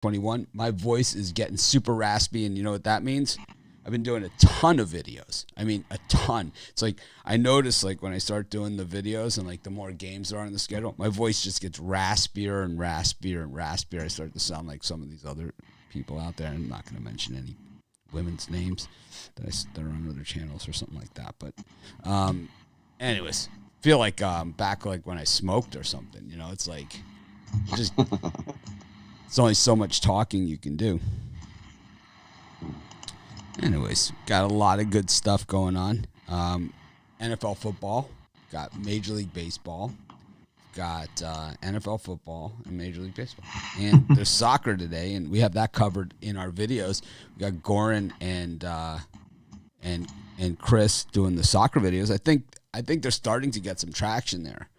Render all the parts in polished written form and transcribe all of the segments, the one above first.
21. My voice is getting super raspy, and you know what that means? I've been doing a ton of videos. I mean, a ton. It's like I notice, like when I start doing the videos and like the more games there are on the schedule, my voice just gets raspier and raspier and raspier. I start to sound like some of these other people out there. I'm not going to mention any women's names that are on other channels or something like that. But, anyways, feel like back like when I smoked or something. You know, it's like just it's only so much talking you can do. Anyways, got a lot of good stuff going on. NFL football, got Major League Baseball, got NFL football and Major League Baseball. And there's soccer today, and we have that covered in our videos. We got Goran and Chris doing the soccer videos. I think they're starting to get some traction there.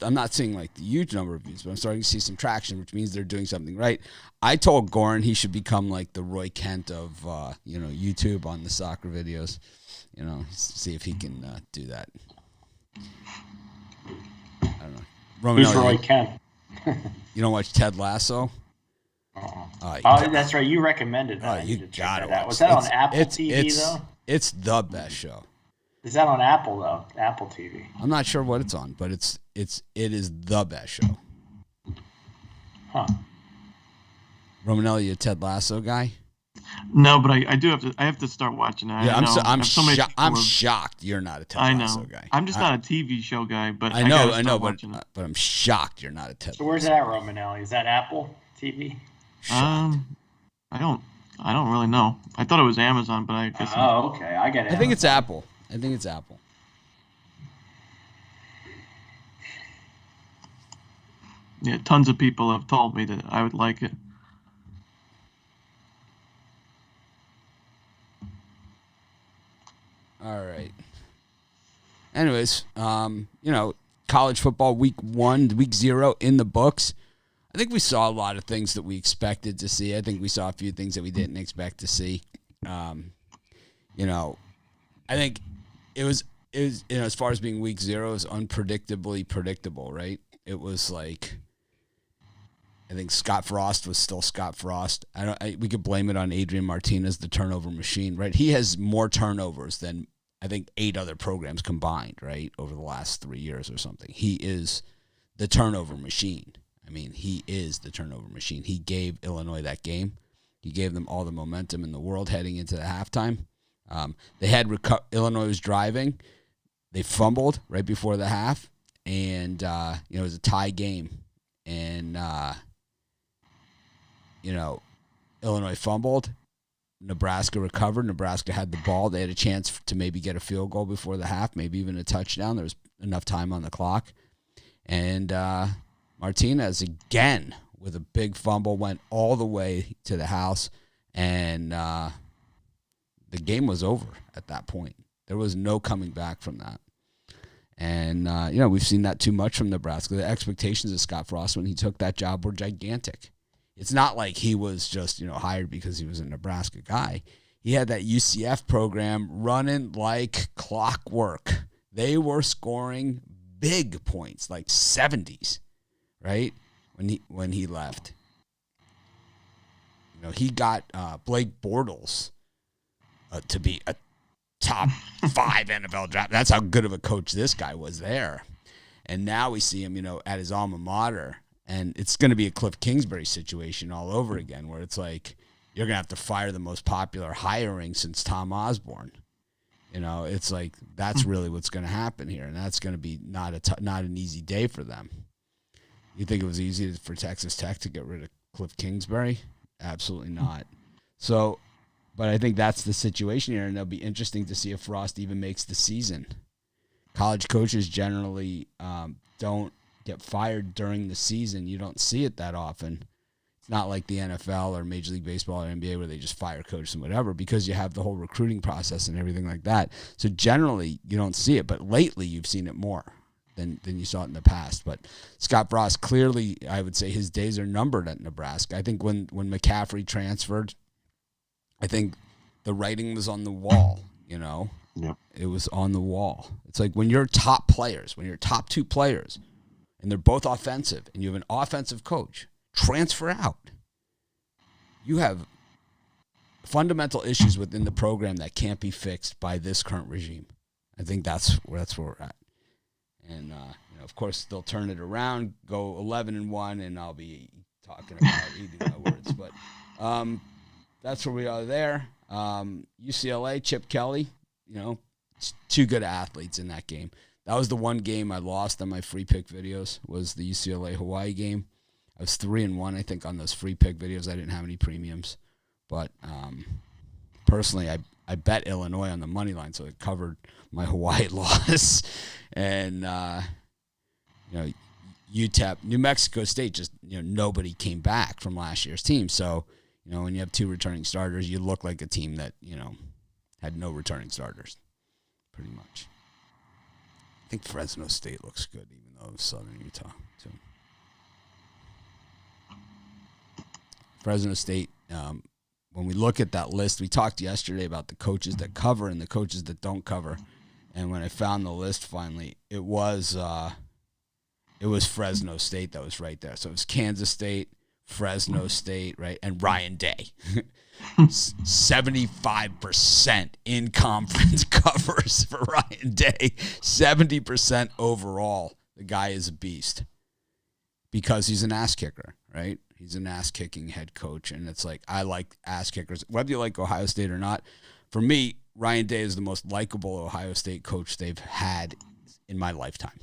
I'm not seeing like the huge number of views, but I'm starting to see some traction, which means they're doing something right. I told Goran he should become like the Roy Kent of YouTube on the soccer videos. You know, see if he can do that. I don't know. Who's Roy Kent? You don't watch Ted Lasso? That's right. You recommended that. You got it. Was that on Apple TV though? It's the best show. Is that on Apple though? Apple TV. I'm not sure what it's on, but it is the best show. Huh. Romanelli, you a Ted Lasso guy? No, but I do have to. I have to start watching it. Yeah, I'm shocked you're not a Ted Lasso guy. I'm just not a TV show guy, but I know, but I'm shocked you're not a Ted. So where's that, Romanelli? Is that Apple TV? Shocked. I don't really know. I thought it was Amazon, but I guess. Oh, okay. I get it. I think it's Apple. Yeah, tons of people have told me that I would like it. All right. Anyways, college football week 0 in the books. I think we saw a lot of things that we expected to see. I think we saw a few things that we didn't expect to see. I think it was as far as being week 0, it was unpredictably predictable, right? It was like, I think Scott Frost was still Scott Frost. We could blame it on Adrian Martinez, the turnover machine, right? He has more turnovers than I think 8 other programs combined, right, over the last 3 years or something. He is the turnover machine. I mean, he is the turnover machine. He gave Illinois that game. He gave them all the momentum in the world heading into the halftime. They had Illinois was driving. They fumbled right before the half, and it was a tie game. And Illinois fumbled. Nebraska recovered. Nebraska had the ball. They had a chance to maybe get a field goal before the half, maybe even a touchdown. There was enough time on the clock. And Martinez, again, with a big fumble, went all the way to the house. And the game was over at that point. There was no coming back from that. And, we've seen that too much from Nebraska. The expectations of Scott Frost when he took that job were gigantic. It's not like he was just, hired because he was a Nebraska guy. He had that UCF program running like clockwork. They were scoring big points, like 70s, right? When he left. He got Blake Bortles to be a top 5 NFL draft. That's how good of a coach this guy was there. And now we see him, at his alma mater. And it's going to be a Cliff Kingsbury situation all over again, where it's like you're going to have to fire the most popular hiring since Tom Osborne. It's like that's really what's going to happen here, and that's going to be not an easy day for them. You think it was easy for Texas Tech to get rid of Cliff Kingsbury? Absolutely not. So, but I think that's the situation here, and it'll be interesting to see if Frost even makes the season. College coaches generally don't get fired during the season. You don't see it that often. It's not like the NFL or Major League Baseball or NBA where they just fire coaches and whatever, because you have the whole recruiting process and everything like that. So generally you don't see it, but lately you've seen it more than you saw it in the past. But Scott Frost, clearly, I would say his days are numbered at Nebraska. I think when McCaffrey transferred, I think the writing was on the wall, Yep. It was on the wall. It's like when your top 2 players, and they're both offensive, and you have an offensive coach, transfer out. you have fundamental issues within the program that can't be fixed by this current regime. I think that's where we're at. And of course, they'll turn it around, go 11-1, and I'll be talking about eating my words. But that's where we are there. UCLA, Chip Kelly, two good athletes in that game. That was the one game I lost on my free pick videos, was the UCLA-Hawaii game. I was 3-1, I think, on those free pick videos. I didn't have any premiums. But personally, I bet Illinois on the money line, so it covered my Hawaii loss. And, UTEP, New Mexico State, just, nobody came back from last year's team. So, when you have two returning starters, you look like a team that, had no returning starters, pretty much. I think Fresno State looks good, even though it's Southern Utah, too. Fresno State, when we look at that list, we talked yesterday about the coaches that cover and the coaches that don't cover. And when I found the list finally, it was Fresno State that was right there. So it was Kansas State, Fresno State, right, and Ryan Day. 75% in conference covers for Ryan Day. 70% overall. The guy is a beast because he's an ass kicker, right? He's an ass-kicking head coach, and it's like, I like ass kickers. Whether you like Ohio State or not, for me, Ryan Day is the most likable Ohio State coach they've had in my lifetime.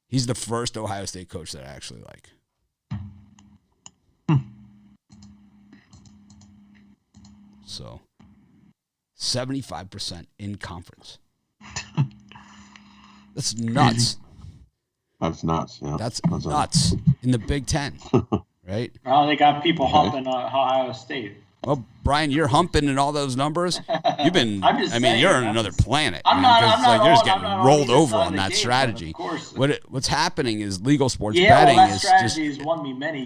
He's the first Ohio State coach that I actually like. So, 75% in conference. That's nuts. That's nuts, yeah. That's nuts in the Big Ten, right? Well, they got people humping Ohio State. Well, Brian, you're humping in all those numbers. You've been, saying, you're on another planet. I'm not you're just getting I'm not rolled on over on the that game, strategy. Of course. What's happening is legal sports Yeah, betting well, that is strategy just has won me many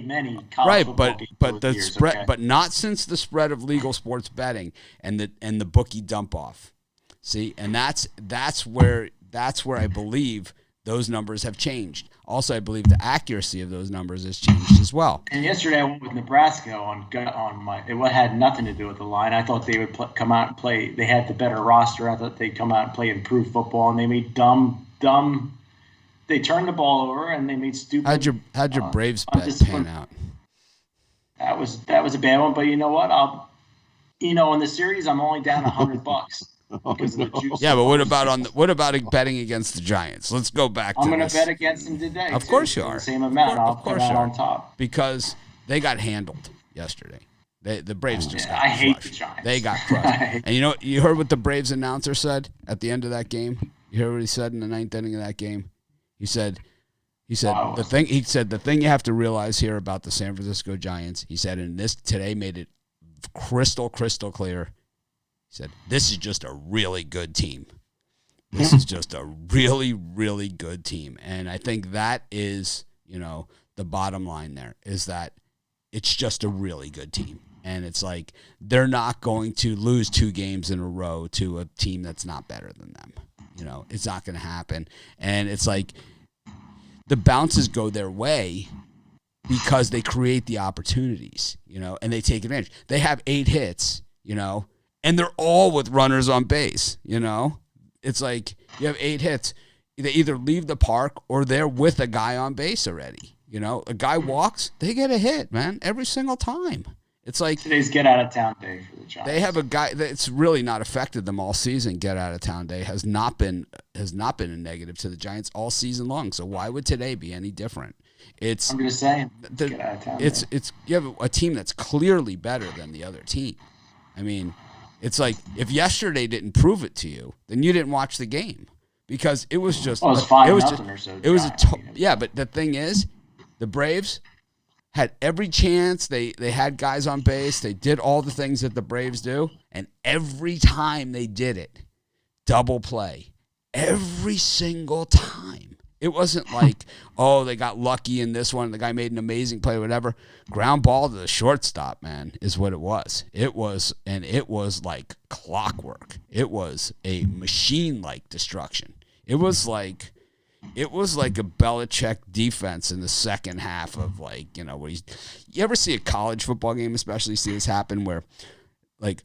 college right, football but games but over the years, spread, okay? but not since the spread of legal sports betting and the bookie dump off. See, and that's where I believe those numbers have changed. Also, I believe the accuracy of those numbers has changed as well. And yesterday I went with Nebraska on my. It had nothing to do with the line. I thought they would come out and play. They had the better roster. I thought they'd come out and play improved football, and they made dumb. They turned the ball over and they made stupid. How'd your Braves bet pan out? That was a bad one, but you know what? In the series I'm only down $100. Because of the juice. Yeah, but what about betting against the Giants? Let's go back to I'm going this. to bet against them today. Of course you are. The same amount. I'll put that on top. Because they got handled yesterday. The Braves just got crushed. I hate the Giants. They got crushed. And you heard what the Braves announcer said at the end of that game? You heard what he said in the ninth inning of that game? He said Wow. the thing you have to realize here about the San Francisco Giants, he said, and this today made it crystal clear. He said, this is just a really good team. This is just a really, really good team. And I think that is, the bottom line there is that it's just a really good team. And it's like they're not going to lose 2 games in a row to a team that's not better than them. It's not going to happen. And it's like the bounces go their way because they create the opportunities, and they take advantage. They have 8 hits, and they're all with runners on base, It's like you have 8 hits. They either leave the park or they're with a guy on base already. A guy walks, they get a hit, man, every single time. It's like today's get out of town day for the Giants. They have a guy that's really not affected them all season. Get out of town day has not been a negative to the Giants all season long. So why would today be any different? I'm just saying. Get out of town it's you have a team that's clearly better than the other team. I mean, it's like if yesterday didn't prove it to you, then you didn't watch the game because it was just. Well, it was 5-0 or so. It was yeah, but the thing is, the Braves had every chance. They had guys on base. They did all the things that the Braves do, and every time they did it, double play. Every single time. It wasn't like, they got lucky in this one. The guy made an amazing play, whatever. Ground ball to the shortstop, man, is what it was. It was like clockwork. It was a machine-like destruction. It was like, it was like a Belichick defense in the second half of like, you know, where you ever see a college football game, especially see this happen where like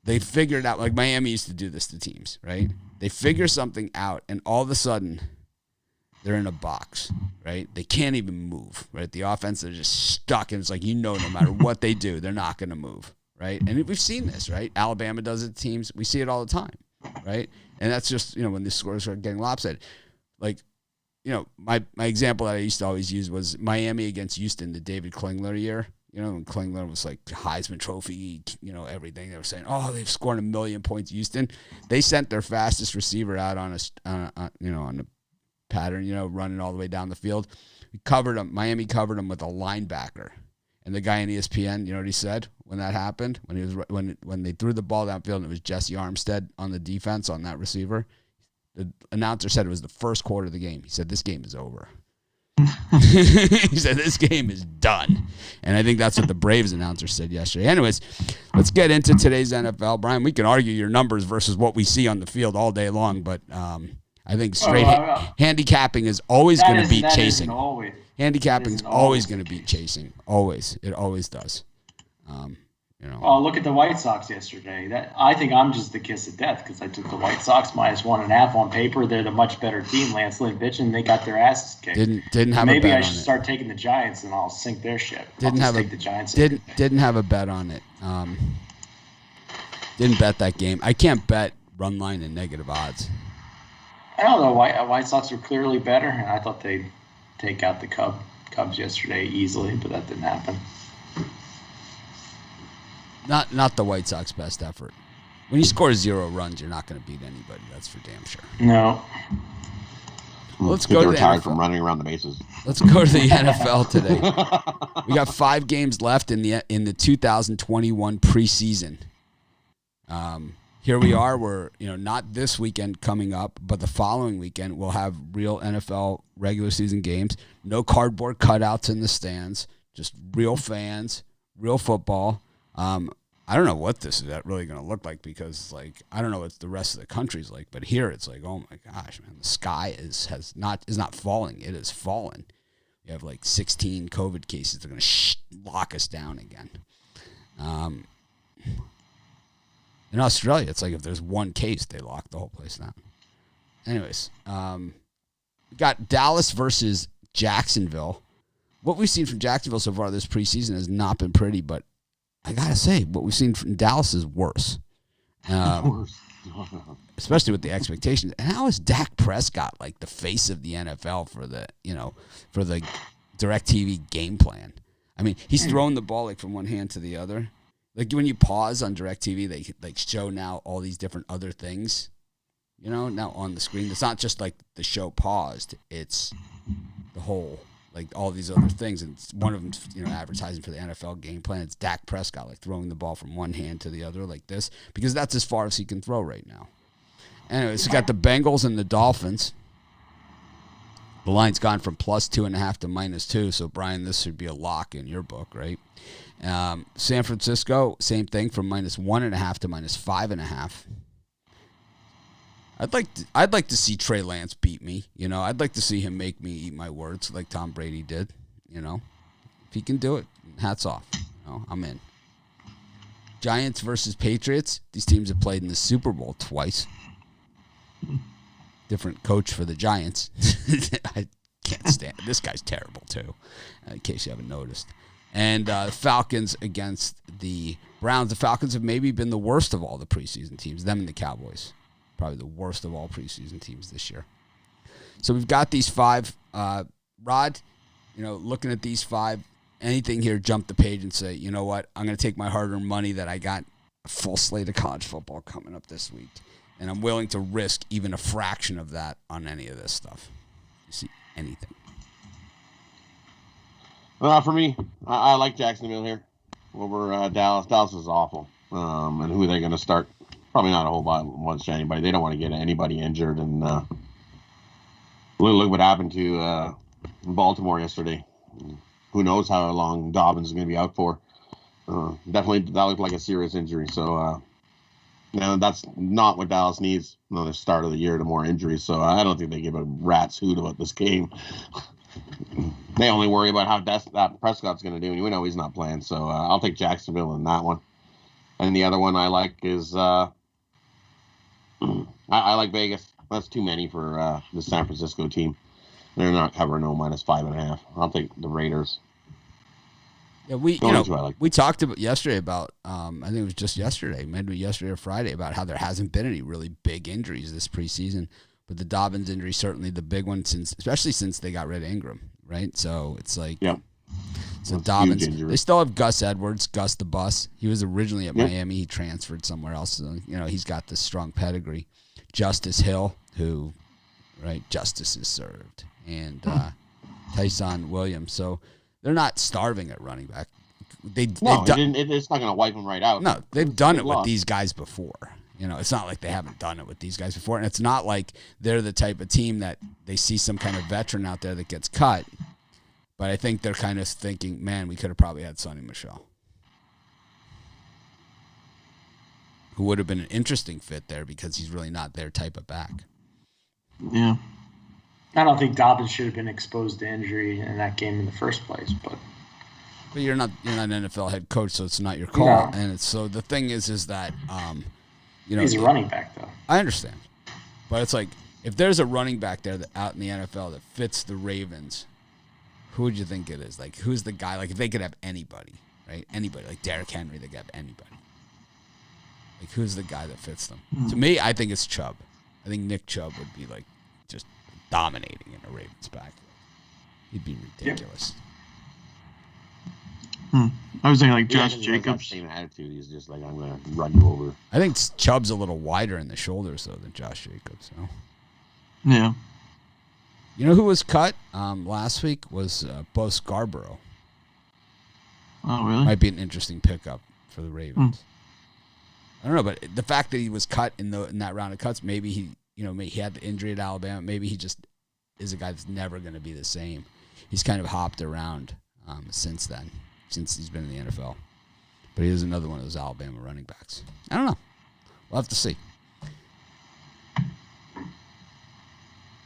they figured out, like Miami used to do this to teams, right? They figure something out and all of a sudden they're in a box, right? They can't even move, right? The offense, they're just stuck and it's like, no matter what they do, they're not going to move, right? And we've seen this, right? Alabama does it to teams. We see it all the time, right? And that's just, you know, when the scores are getting lopsided. Like, you know, my example that I used to always use was Miami against Houston, the David Klingler year. You know, when Klingler was like Heisman Trophy, you know, everything. They were saying, oh, they've scored 1 million points. Houston, they sent their fastest receiver out on a pattern, you know, running all the way down the field. We covered him. Miami covered him with a linebacker. And the guy on ESPN, you know what he said when that happened? When they threw the ball downfield and it was Jesse Armstead on the defense on that receiver. The announcer said it was the first quarter of the game. He said, this game is over. He said, this game is done. And I think that's what the Braves announcer said yesterday. Anyways, let's get into today's NFL. Brian, we can argue your numbers versus what we see on the field all day long, but I think handicapping is always going to beat chasing. Handicapping is always going to beat chasing. Always. It always does. You know. Oh, look at the White Sox yesterday. I think I'm just the kiss of death because I took the White Sox -1.5 on paper. They're the much better team. Lance Lynn pitching, and they got their asses kicked. Didn't have a bet on it. Maybe I should start taking the Giants, and I'll sink their ship. Didn't have a bet on it. Didn't bet that game. I can't bet run line and negative odds. I don't know. White Sox were clearly better, and I thought they'd take out the Cubs yesterday easily, but that didn't happen. Not the White Sox best effort. When you score 0 runs, you're not going to beat anybody. That's for damn sure. No. Let's go to the tired NFL. from running around the bases. Let's go to the NFL today. We got 5 games left in the 2021 preseason. Here we are. We're not this weekend coming up, but the following weekend we'll have real NFL regular season games. No cardboard cutouts in the stands. Just real fans, real football. I don't know what this is really going to look like because, like, I don't know what the rest of the country's like, but here it's like, oh my gosh, man, the sky is not falling; it is fallen. You have like 16 COVID cases; they're going to lock us down again. In Australia, it's like if there's one case, they lock the whole place down. Anyways, we got Dallas versus Jacksonville. What we've seen from Jacksonville so far this preseason has not been pretty, but I gotta say, what we've seen from Dallas is worse. Especially with the expectations. And how is Dak Prescott like the face of the NFL for the DirecTV game plan? I mean, he's throwing the ball like from one hand to the other. Like when you pause on DirecTV, they like show now all these different other things, now on the screen. It's not just like the show paused; it's the whole. Like all these other things, and one of them, advertising for the NFL game plan. It's Dak Prescott, like throwing the ball from one hand to the other, like this, because that's as far as he can throw right now. Anyways, we got the Bengals and the Dolphins. The line's gone from +2.5 to -2. So Brian, this should be a lock in your book, right? San Francisco, same thing, from -1.5 to -5.5. I'd like to see Trey Lance beat me. I'd like to see him make me eat my words like Tom Brady did. If he can do it, hats off. I'm in. Giants versus Patriots. These teams have played in the Super Bowl twice. Different coach for the Giants. I can't stand it. This guy's terrible too, in case you haven't noticed. And Falcons against the Browns. The Falcons have maybe been the worst of all the preseason teams. Them and the Cowboys. Probably the worst of all preseason teams this year. So we've got these 5. Rod, looking at these 5, anything here, jump the page and say, you know what, I'm going to take my hard-earned money that I got a full slate of college football coming up this week, and I'm willing to risk even a fraction of that on any of this stuff. You see anything? For me, I like Jacksonville here over Dallas. Dallas is awful. And who are they going to start? Probably not a whole bunch to anybody. They don't want to get anybody injured. And look what happened to Baltimore yesterday. Who knows how long Dobbins is going to be out for. Definitely, that looked like a serious injury. So Now, that's not what Dallas needs on the start of the year to more injuries. So I don't think they give a rat's hoot about this game. They only worry about how that Prescott's going to do, and we know he's not playing. So I'll take Jacksonville in that one. And the other one I like is I like Vegas. That's too many for the San Francisco team. They're not covering no -5.5. I'll take the Raiders. Yeah, we talked about yesterday about I think it was just yesterday, maybe yesterday or Friday, about how there hasn't been any really big injuries this preseason. But the Dobbins injury certainly the big one, especially since they got rid of Ingram, right? So it's like, yep. So Dobbins, they still have Gus Edwards, Gus the Bus. He was originally at Miami. He transferred somewhere else. So, he's got this strong pedigree. Justice Hill, who, right, justice is served, and Tyson Williams. So they're not starving at running back. It's not going to wipe them right out. No, they've done it with these guys before. It's not like they haven't done it with these guys before, and it's not like they're the type of team that they see some kind of veteran out there that gets cut. But I think they're kind of thinking, man, we could have probably had Sonny Michel, who would have been an interesting fit there because he's really not their type of back. Yeah. I don't think Dobbins should have been exposed to injury in that game in the first place, but you're not an NFL head coach, so it's not your call. No. And so the thing is that he's a running back though. I understand, but it's like if there's a running back there that out in the NFL that fits the Ravens, who would you think it is? Like, who's the guy? Like, if they could have anybody, right? Anybody, like Derrick Henry, they could have anybody. Like, who's the guy that fits them? To me, I think it's Chubb. I think Nick Chubb would be like just dominating in a Ravens back. He'd be ridiculous. I was thinking like Josh Jacobs. Same attitude. He's just like, I'm going to run you over. I think Chubb's a little wider in the shoulders though than Josh Jacobs. So. Yeah. You know who was cut last week was Bo Scarborough. Oh, really? Might be an interesting pickup for the Ravens. I don't know, but the fact that he was cut in that round of cuts, maybe he had the injury at Alabama. Maybe he just is a guy that's never going to be the same. He's kind of hopped around since then, since he's been in the NFL. But he is another one of those Alabama running backs. I don't know. We'll have to see.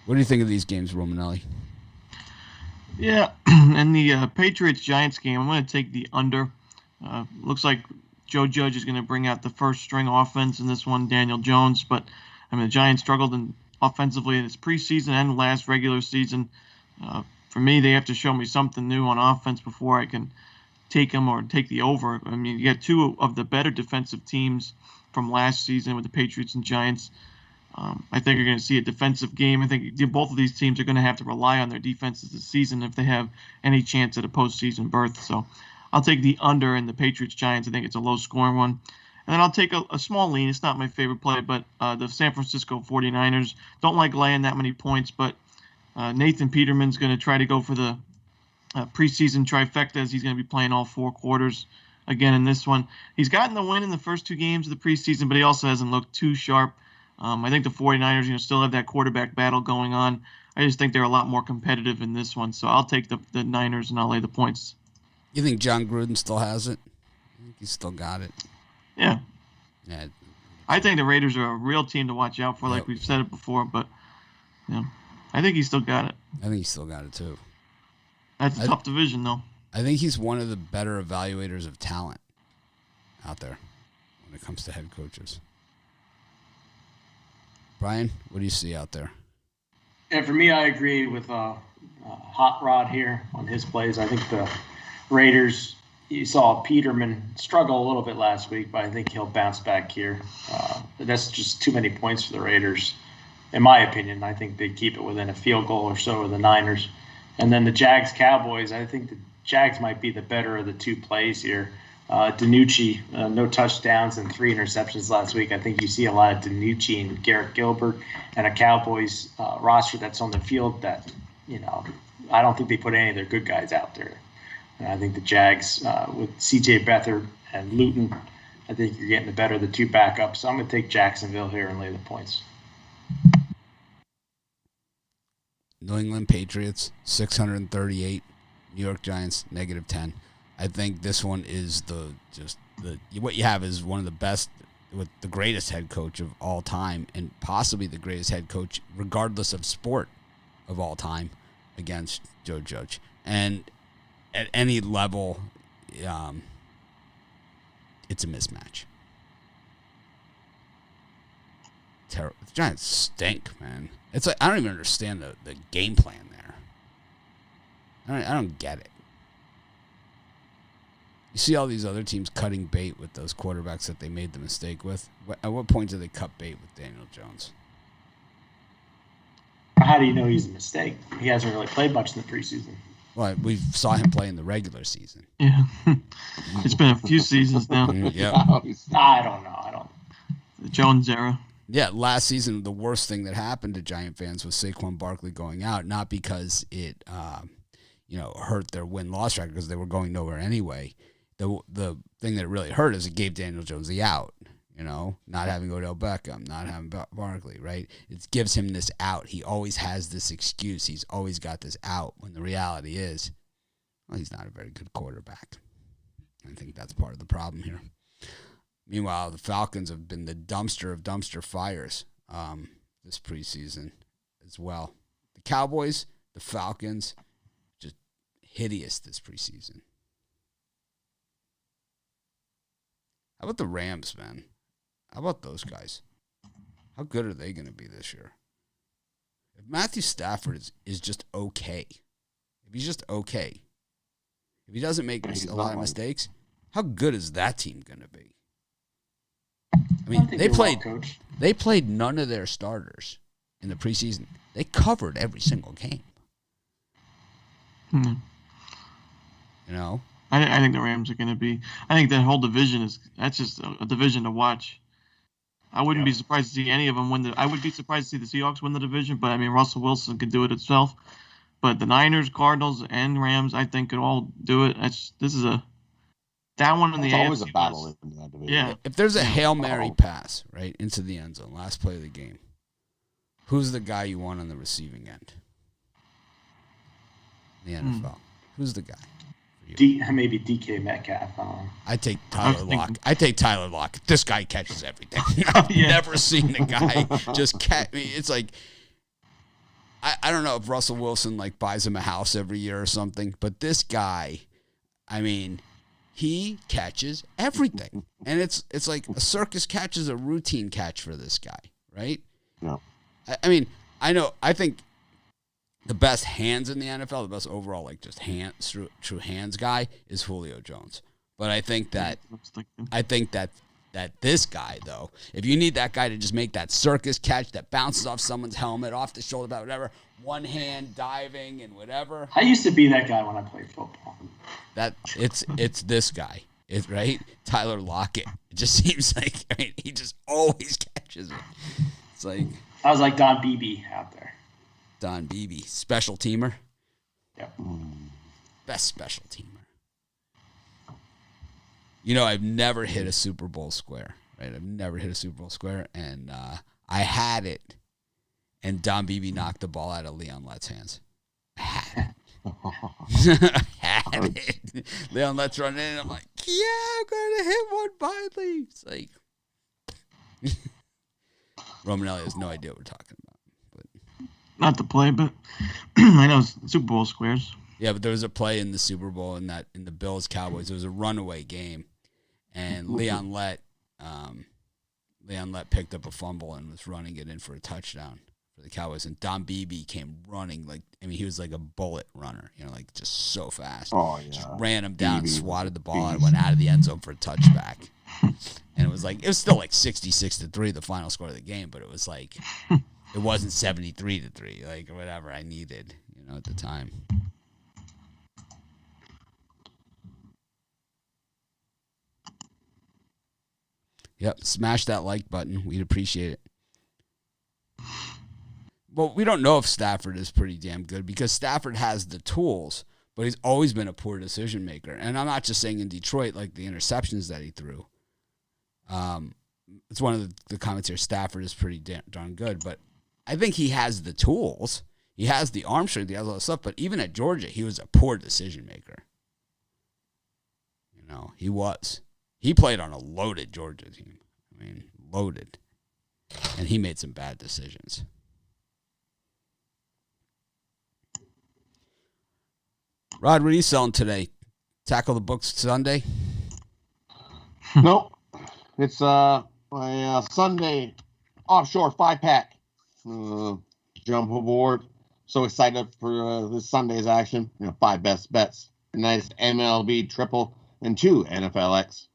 What do you think of these games, Romanelli? Yeah, and the Patriots-Giants game, I'm going to take the under. Looks like Joe Judge is going to bring out the first-string offense in this one, Daniel Jones. But, the Giants struggled offensively in this preseason and last regular season. For me, they have to show me something new on offense before I can take them or take the over. You got two of the better defensive teams from last season with the Patriots and Giants. I think you're going to see a defensive game. I think both of these teams are going to have to rely on their defenses this season if they have any chance at a postseason berth. So I'll take the under in the Patriots-Giants. I think it's a low-scoring one. And then I'll take a small lean. It's not my favorite play, but the San Francisco 49ers don't like laying that many points, but Nathan Peterman's going to try to go for the preseason trifecta as he's going to be playing all four quarters again in this one. He's gotten the win in the first two games of the preseason, but he also hasn't looked too sharp. I think the 49ers, still have that quarterback battle going on. I just think they're a lot more competitive in this one. So I'll take the Niners and I'll lay the points. You think John Gruden still has it? I think he's still got it. Yeah. Yeah. I think the Raiders are a real team to watch out for, like we've said it before. But, I think he's still got it. I think he's still got it, too. That's a tough division, though. I think he's one of the better evaluators of talent out there when it comes to head coaches. Brian, what do you see out there? And for me, I agree with Hot Rod here on his plays. I think the Raiders, you saw Peterman struggle a little bit last week, but I think he'll bounce back here. That's just too many points for the Raiders, in my opinion. I think they keep it within a field goal or so of the Niners. And then the Jags-Cowboys, I think the Jags might be the better of the two plays here. DiNucci, no touchdowns and 3 interceptions last week. I think you see a lot of DiNucci and Garrett Gilbert and a Cowboys roster that's on the field that, I don't think they put any of their good guys out there. And I think the Jags with C.J. Beathard and Luton, I think you're getting the better of the two backups. So I'm going to take Jacksonville here and lay the points. New England Patriots, 638. New York Giants, -10. I think this one is what you have is one of the best with the greatest head coach of all time and possibly the greatest head coach, regardless of sport, of all time against Joe Judge. And at any level, it's a mismatch. Terrible. The Giants stink, man. It's like I don't even understand the game plan there. I don't get it. You see all these other teams cutting bait with those quarterbacks that they made the mistake with. At what point do they cut bait with Daniel Jones? How do you know he's a mistake? He hasn't really played much in the preseason. Well, we saw him play in the regular season. Yeah. It's been a few seasons now. Yep. I don't know. The Jones era. Yeah, last season, the worst thing that happened to Giant fans was Saquon Barkley going out, not because it hurt their win-loss record because they were going nowhere anyway. The thing that really hurt is it gave Daniel Jones the out, not having Odell Beckham, not having Barkley, right? It gives him this out. He always has this excuse. He's always got this out when the reality is, well, he's not a very good quarterback. I think that's part of the problem here. Meanwhile, the Falcons have been the dumpster of dumpster fires this preseason as well. The Cowboys, the Falcons, just hideous this preseason. How about the Rams, man? How about those guys? How good are they going to be this year? If Matthew Stafford is just okay, if he's just okay, if he doesn't make a lot of mistakes, how good is that team going to be? I mean, they played none of their starters in the preseason. They covered every single game. I think the Rams are going to be. I think that whole division that's just a division to watch. I wouldn't be surprised to see any of them win I would be surprised to see the Seahawks win the division, but I mean Russell Wilson could do it himself. But the Niners, Cardinals, and Rams, I think could all do it. That one in the AFC. It's always a battle in that division. Yeah. If there's a Hail Mary pass right into the end zone, last play of the game, who's the guy you want on the receiving end? The NFL. Who's the guy? Maybe DK Metcalf. I take Tyler Lockett. This guy catches everything. I've never seen a guy just catch me. It's like I don't know if Russell Wilson buys him a house every year or something, but this guy, I mean, he catches everything, and it's like a circus catch is a routine catch for this guy, right? No, I mean, I think the best hands in the NFL, the best overall, just true hands guy is Julio Jones. But I think that this guy, though, if you need that guy to just make that circus catch that bounces off someone's helmet, off the shoulder, whatever, one hand diving and whatever. I used to be that guy when I played football. It's this guy, right? Tyler Lockett. It just seems like he just always catches it. It's like I was like Don Beebe out there. Don Beebe, special teamer. Yep. Best special teamer. I've never hit a Super Bowl square, right? I've never hit a Super Bowl square, and I had it, and Don Beebe knocked the ball out of Leon Lett's hands. I had it. Leon Lett's running in, and I'm like, yeah, I'm going to hit one finally. It's like, Romanelli has no idea what we're talking about. Not the play, but I know Super Bowl squares. Yeah, but there was a play in the Super Bowl in the Bills Cowboys. It was a runaway game, and Leon Lett picked up a fumble and was running it in for a touchdown for the Cowboys. And Don Beebe came running he was like a bullet runner, just so fast. Oh yeah, just ran him down, swatted the ball, and went out of the end zone for a touchback. And it was still 66-3 the final score of the game, but it was it wasn't 73-3, or whatever I needed, at the time. Yep, smash that like button. We'd appreciate it. Well, we don't know if Stafford is pretty damn good because Stafford has the tools, but he's always been a poor decision maker. And I'm not just saying in Detroit, the interceptions that he threw. It's one of the comments here. Stafford is pretty darn good, but I think he has the tools. He has the arm strength. He has all that stuff. But even at Georgia, he was a poor decision maker. He was. He played on a loaded Georgia team. I mean, loaded. And he made some bad decisions. Rod, what are you selling today? Tackle the Books Sunday? Nope. It's my Sunday offshore 5-pack jump aboard. So excited for this Sunday's action. 5 best bets, a nice MLB triple, and 2 NFLX.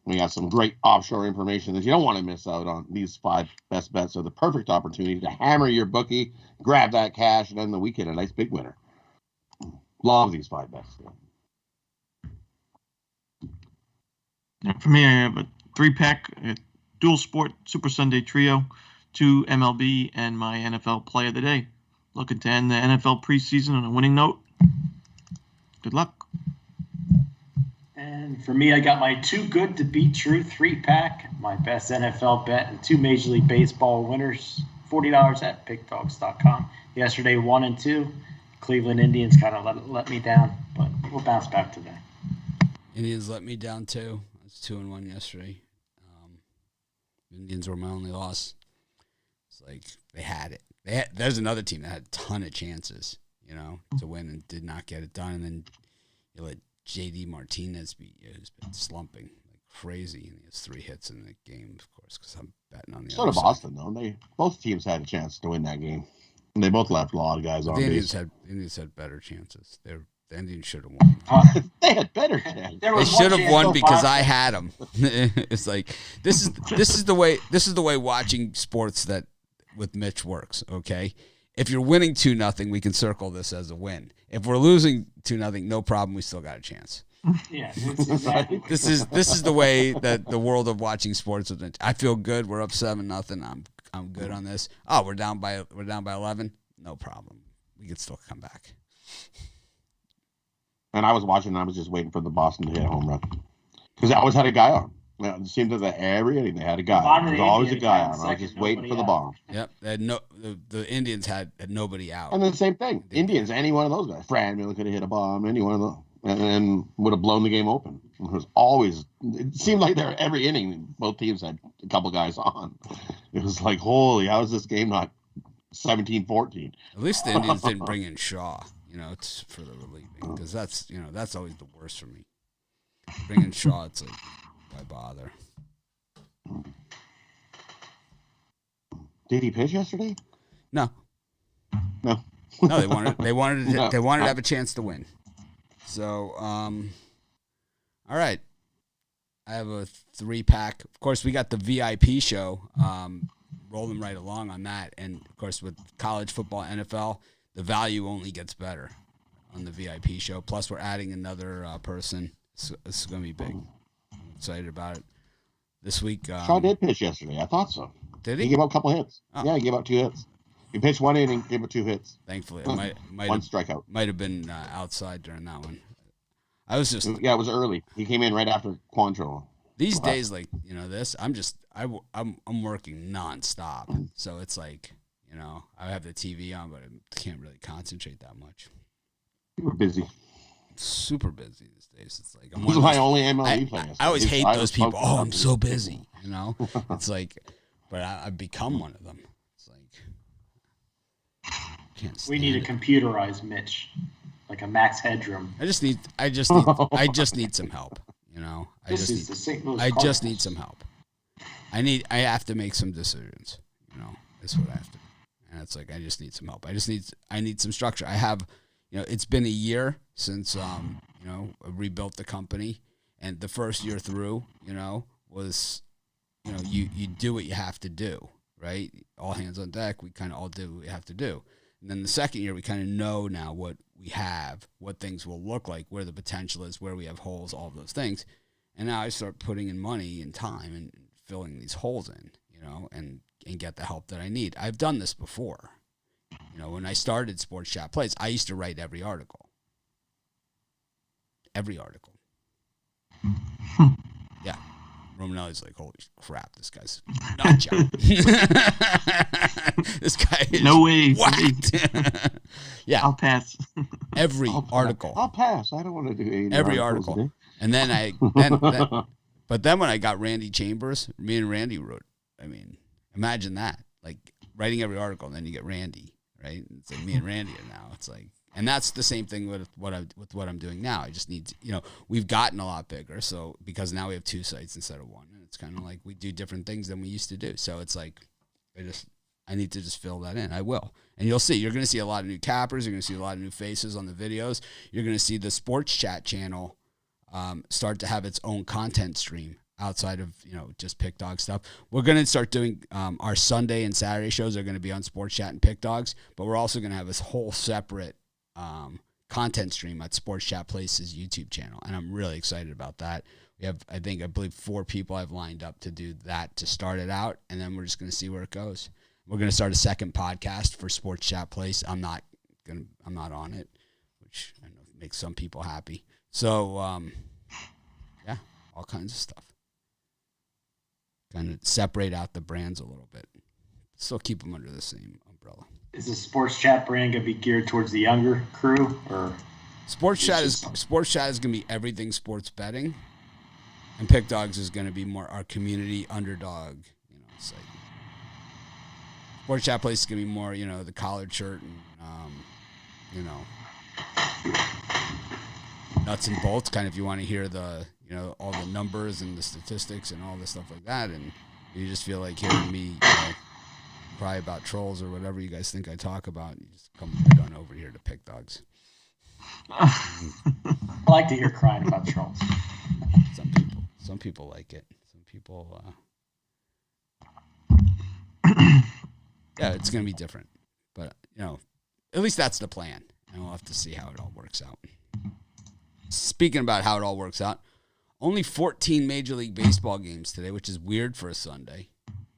We got some great offshore information that you don't want to miss out on. These 5 best bets are the perfect opportunity to hammer your bookie, grab that cash, and end the weekend a nice big winner. Love these 5 bets. For me, I have a 3-pack, dual sport Super Sunday trio, 2 MLB, and my NFL play of the day. Looking to end the NFL preseason on a winning note. Good luck. And for me, I got my Too Good to Be True 3-pack, my best NFL bet, and 2 Major League Baseball winners, $40 at pickdogs.com. Yesterday, 1 and 2. Cleveland Indians kind of let me down, but we'll bounce back today. Indians let me down too. I was 2-1 yesterday. Indians were my only loss. It's like they had it. There's another team that had a ton of chances, to win and did not get it done. And then you let J.D. Martinez beat you, who's been slumping like crazy, and he has 3 hits in the game, of course, because I'm betting on the sort other of Boston, though. Both teams had a chance to win that game. And they both left a lot of guys on base. The Indians had better chances. The Indians should have won. They had better chances. They should have won because I had them. It's like this is the way watching sports that with Mitch works. Okay, if you're winning 2-0, we can circle this as a win. If we're losing 2-0, no problem. We still got a chance. Yeah, exactly. This is the way that the world of watching sports is. I feel good. We're up 7-0. I'm good on this. Oh, we're down by 11. No problem. We could still come back. And I was watching, and I was just waiting for the Boston to hit a home run because they always had a guy on. It seemed that every inning they had a guy. There was always a guy on. I was just waiting for the bomb. Yep, they had the Indians had nobody out. And then the same thing. Indians, any one of those guys. Fran Miller could have hit a bomb, any one of them, and would have blown the game open. It was always. It seemed like there every inning both teams had a couple guys on. It was like, holy, how is this game not 17-14? At least the Indians didn't bring in Shaw. It's for the relieving because that's always the worst for me. Bringing Shaw, it's like, why bother? Did he pitch yesterday? No. No, they wanted to have a chance to win. So, all right. I have a 3-pack. Of course, we got the VIP show rolling right along on that, and of course with college football, NFL. The value only gets better on the VIP show. Plus, we're adding another person. It's going to be big. I'm excited about it. This week. Shaw did pitch yesterday. I thought so. Did he? He gave up a couple hits. Oh. Yeah, he gave up 2 hits. He pitched 1 inning, gave up 2 hits. Thankfully, it might one strikeout. Might have been outside during that one. I was just. Yeah, it was early. He came in right after Quantrill. These days, like this, I'm working nonstop. So it's like. I have the TV on, but I can't really concentrate that much. You were busy. Super busy these days. It's like This is my only MLB player. I always hate those people. Oh, I'm so busy. It's like, but I've become one of them. It's like, can't stand we need a it. computerized Mitch, like a Max Headroom. I just need some help. I just need some help. I have to make some decisions. That's what I have to do. And it's like I just need some help. I need some structure. I have, it's been a year since I rebuilt the company, and the first year through, was, you do what you have to do, right? All hands on deck. We kind of all do what we have to do. And then the second year, we kind of know now what we have, what things will look like, where the potential is, where we have holes, all those things. And now I start putting in money and time and filling these holes in, and get the help that I need. I've done this before. When I started Sports Chat Plays, I used to write every article. Every article. Yeah. Romanelli's like, holy crap, this guy's not John. This guy is no way. whacked. Yeah. I'll pass. Every article. I'll pass. I don't want to do 80 Every articles article. And then But then when I got Randy Chambers, me and Randy wrote. I mean, imagine that. Like writing every article, and then you get Randy, right? It's like me and Randy are now. It's like, and that's the same thing with what I'm doing now. I just need to, we've gotten a lot bigger, so because now we have 2 sites instead of 1, and it's kind of like we do different things than we used to do. So it's like I need to just fill that in. I will. And you'll see. You're going to see a lot of new cappers. You're going to see a lot of new faces on the videos. You're going to see the Sports Chat channel start to have its own content stream outside of, just Pick Dog stuff. We're going to start doing our Sunday and Saturday shows are going to be on Sports Chat and Pick Dogs, but we're also going to have this whole separate content stream at Sports Chat Place's YouTube channel. And I'm really excited about that. We have, I believe 4 people I've lined up to do that to start it out. And then we're just going to see where it goes. We're going to start a second podcast for Sports Chat Place. I'm not on it, which I know makes some people happy. So, yeah, all kinds of stuff. Kind of separate out the brands a little bit. Still keep them under the same umbrella. Is the Sports Chat brand going to be geared towards the younger crew, or Sports Chat is going to be everything sports betting, and Pick Dogs is going to be more our community underdog. It's like Sports Chat Place is going to be more, the collared shirt and nuts and bolts. Kind of, if you want to hear the, all the numbers and the statistics and all this stuff like that, and you just feel like hearing me, cry about trolls or whatever you guys think I talk about, you just come right on over here to Pick Dogs. I like to hear crying about trolls. Some people like it. Some people, yeah, it's going to be different. But, at least that's the plan. And we'll have to see how it all works out. Speaking about how it all works out, only 14 Major League Baseball games today, which is weird for a Sunday.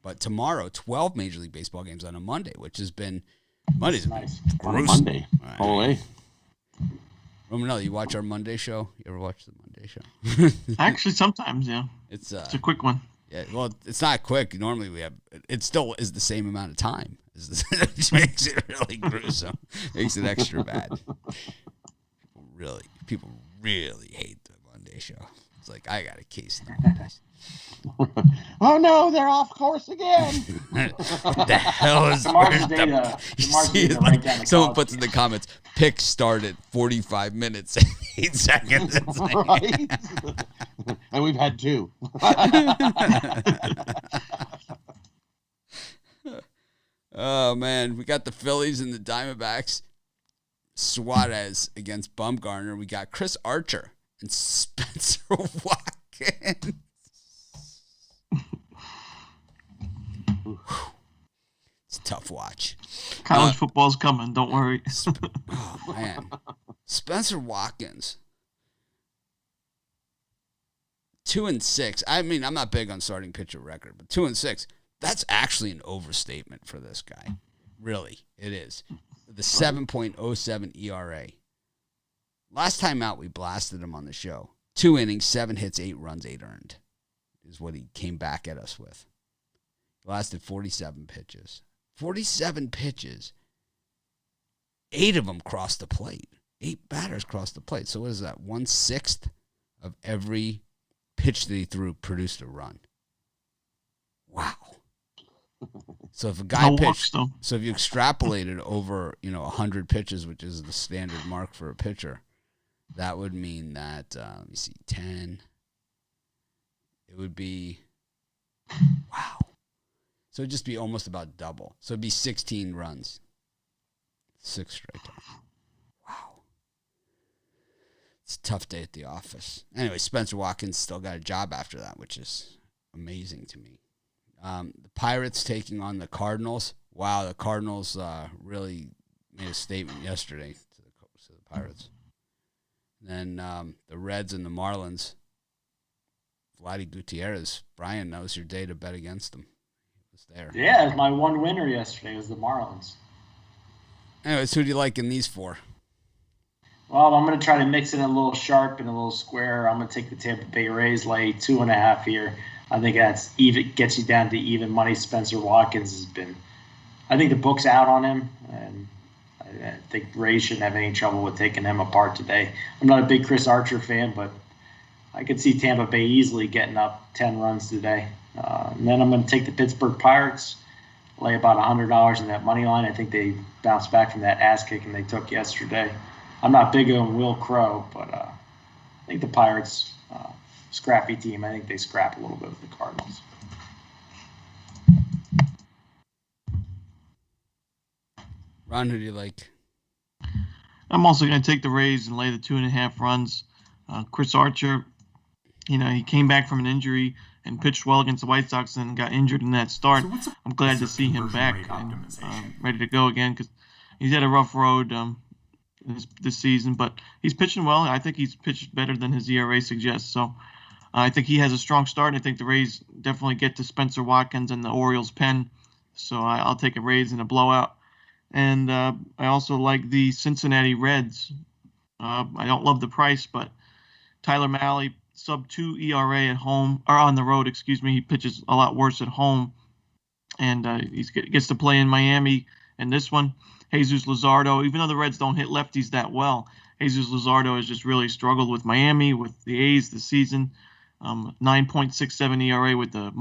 But tomorrow, 12 Major League Baseball games on a Monday, which has been Monday's nice. On Monday. Right. All the way. Romanelli, you watch our Monday show? You ever watch the Monday show? Actually, sometimes, yeah. It's a quick one. Yeah, well, it's not quick. Normally it still is the same amount of time. Which makes it really gruesome. Makes it extra bad. People really hate the Monday show. It's like, I got a case of the Mondays. Oh no, they're off course again. What the hell is Tomorrow's data. Someone puts in the comments, pick started 45 minutes and 8 seconds. Right? And we've had 2. Oh man, we got the Phillies and the Diamondbacks. Suarez against Bumgarner. We got Chris Archer and Spencer Watkins. It's a tough watch. College football's coming. Don't worry. Oh man, Spencer Watkins, 2-6. I mean, I'm not big on starting pitcher record, but 2-6. That's actually an overstatement for this guy. Really, it is. The 7.07 ERA. Last time out, we blasted him on the show. 2 innings, 7 hits, 8 runs, 8 earned is what he came back at us with. He lasted 47 pitches. 47 pitches. 8 of them crossed the plate. 8 batters crossed the plate. So what is that? 1/6 of every pitch that he threw produced a run. Wow. So if a guy pitched, so if you extrapolated over, 100 pitches, which is the standard mark for a pitcher, that would mean that, let me see, 10. It would be, wow. So it'd just be almost about double. So it'd be 16 runs. 6 strikeouts. Wow. It's a tough day at the office. Anyway, Spencer Watkins still got a job after that, which is amazing to me. The Pirates taking on the Cardinals. Wow, the Cardinals really made a statement yesterday to the Pirates. And then the Reds and the Marlins. Vladdy Gutierrez. Brian knows your day to bet against them. He was there. Yeah, it was my one winner yesterday. Was the Marlins. Anyways, who do you like in these 4? Well, I'm going to try to mix in a little sharp and a little square. I'm going to take the Tampa Bay Rays, lay 2.5 here. I think that's even, gets you down to even money. Spencer Watkins has been, I think the book's out on him, and I think Rays shouldn't have any trouble with taking them apart today. I'm not a big Chris Archer fan, but I could see Tampa Bay easily getting up 10 runs today. And then I'm going to take the Pittsburgh Pirates, lay about $100 in that money line. I think they bounced back from that ass kicking they took yesterday. I'm not big on Will Crow, but I think the Pirates, scrappy team, I think they scrap a little bit with the Cardinals. Ron, who do you like? I'm also going to take the Rays and lay the 2.5 runs. Chris Archer, he came back from an injury and pitched well against the White Sox and got injured in that start. I'm glad to see him back and ready to go again because he's had a rough road this season, but he's pitching well. I think he's pitched better than his ERA suggests. So I think he has a strong start. I think the Rays definitely get to Spencer Watkins and the Orioles' pen. So I'll take a Rays in a blowout. And I also like the Cincinnati Reds. I don't love the price, but Tyler Mahle, sub-2 ERA at home, or on the road, excuse me. He pitches a lot worse at home. And he gets to play in Miami. And this one, Jesus Luzardo, even though the Reds don't hit lefties that well, Jesus Luzardo has just really struggled with Miami, with the A's this season. 9.67 ERA with the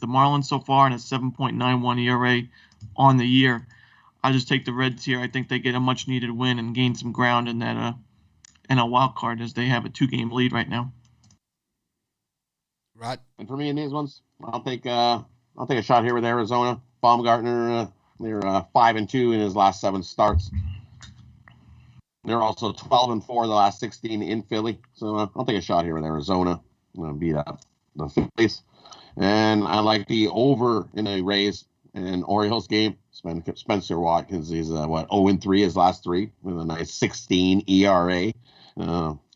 Marlins so far, and a 7.91 ERA on the year. I just take the Reds here. I think they get a much-needed win and gain some ground in that NL wild card as they have a 2-game lead right now. Right. And for me in these ones, I'll take a shot here with Arizona. Baumgartner, they're 5-2 in his last 7 starts. They're also 12-4 the last 16 in Philly. So I'll take a shot here with Arizona. I'm going to beat up the Phillies. And I like the over in a Rays and Orioles game. Spencer Watkins, he's 0-3 his last 3 with a nice 16 ERA.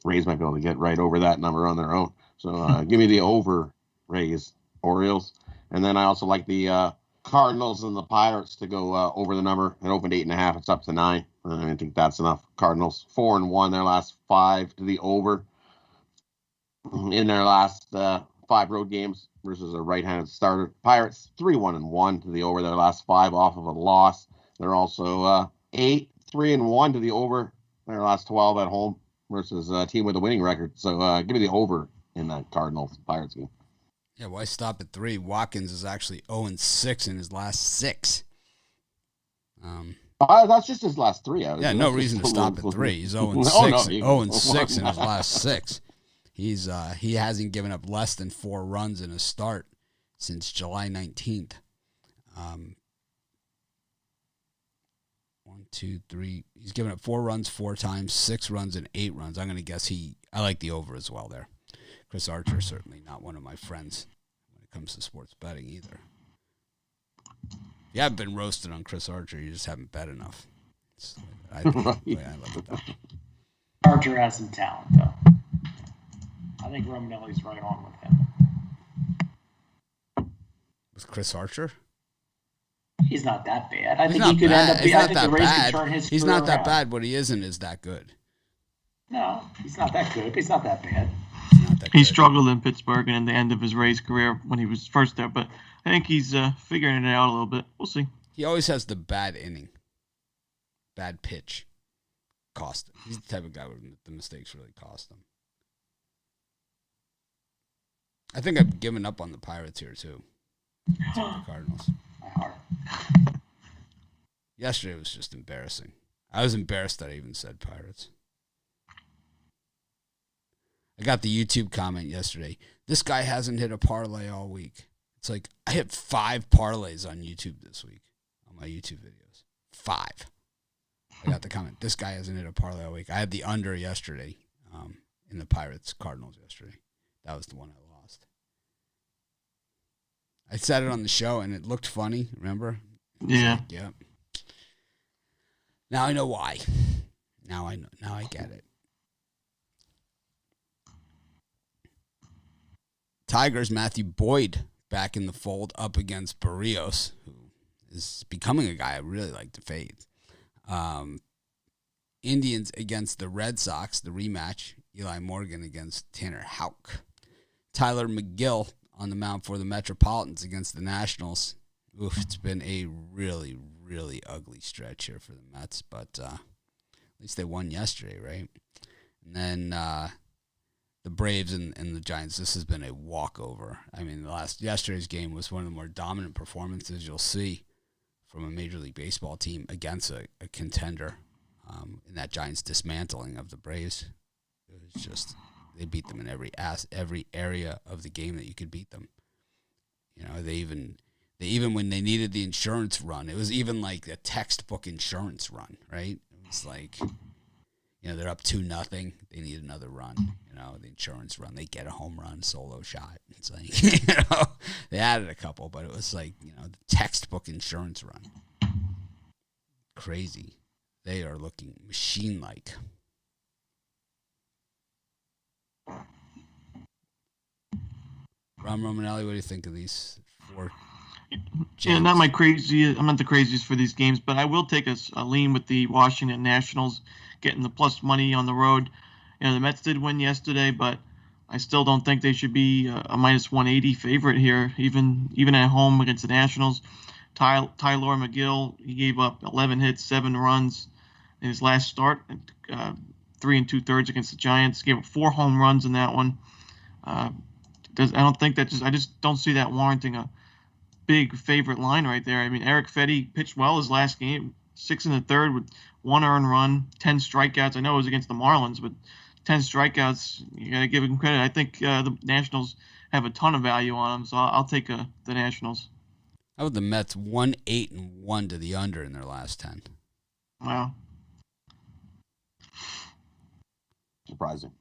Rays might be able to get right over that number on their own. So give me the over Rays, Orioles. And then I also like the Cardinals and the Pirates to go over the number. It opened 8.5. It's up to 9. I think that's enough. Cardinals 4-1 their last 5 to the over in their last 5 road games versus a right-handed starter. Pirates 3-1-1 to the over their last 5 off of a loss. They're also 8-3-1 to the over their last 12 at home versus a team with a winning record. So give me the over in that Cardinals-Pirates game. Yeah, why stop at 3? Watkins is actually 0-6 in his last 6. That's just his last 3. Yeah, no reason to stop at 3. He's 0-6, 0-6 in his last 6. He hasn't given up less than 4 runs in a start since July 19th. 1, 2, 3. He's given up 4 runs 4 times, 6 runs and 8 runs. I'm going to guess I like the over as well there. Chris Archer, certainly not one of my friends when it comes to sports betting either. You haven't been roasted on Chris Archer. You just haven't bet enough. I look at that. Archer has some talent, though. I think Romanelli's right on with him. With Chris Archer? He's not that bad. I think he could end up being. I think the Rays could turn his. He's not that bad. What he isn't is that good. No, he's not that good. He's not that bad. He struggled in Pittsburgh and in the end of his Rays career when he was first there, but I think he's figuring it out a little bit. We'll see. He always has the bad inning, bad pitch, cost him. He's the type of guy where the mistakes really cost him. I think I've given up on the Pirates here too. The Cardinals. My heart. Yesterday was just embarrassing. I was embarrassed that I even said Pirates. I got the YouTube comment yesterday. This guy hasn't hit a parlay all week. It's like, I hit 5 parlays on YouTube this week, on my YouTube videos. 5. I got the comment. This guy hasn't hit a parlay all week. I had the under yesterday in the Pirates-Cardinals yesterday. That was the one I lost. I said it on the show, and it looked funny, remember? Yeah. Like, yeah. Now I know why. Now I know. Now I get it. Tigers, Matthew Boyd back in the fold up against Barrios, who is becoming a guy I really like to fade. Indians against the Red Sox, the rematch. Eli Morgan against Tanner Houck. Tyler McGill on the mound for the Metropolitans against the Nationals. Oof, it's been a really, really ugly stretch here for the Mets, but at least they won yesterday, right? And then the Braves and the Giants, this has been a walkover. I mean, yesterday's game was one of the more dominant performances you'll see from a Major League Baseball team against a contender. In that Giants dismantling of the Braves, it was just they beat them in every area of the game that you could beat them. You know, they even when they needed the insurance run, it was even like a textbook insurance run, right? It was like, you know, they're up 2-0, they need another run. You know, the insurance run, they get a home run, solo shot. It's like, you know, they added a couple, but it was like, you know, the textbook insurance run. Crazy. They are looking machine-like. Ron Romanelli, what do you think of these 4 James? Yeah, not my crazy. I'm not the craziest for these games, but I will take a lean with the Washington Nationals getting the plus money on the road. You know, the Mets did win yesterday, but I still don't think they should be a minus 180 favorite here, even at home against the Nationals. Tyler McGill, he gave up 11 hits, 7 runs in his last start, 3 2/3 against the Giants. Gave up 4 home runs in that one. I just don't see that warranting a big favorite line right there. I mean, Eric Fedde pitched well his last game, 6 1/3 with 1 earned run, 10 strikeouts. I know it was against the Marlins, but 10 strikeouts, you got to give him credit. I think the Nationals have a ton of value on them, so I'll take the Nationals. How about the Mets 1-8-1 to the under in their last 10? Wow. Surprising.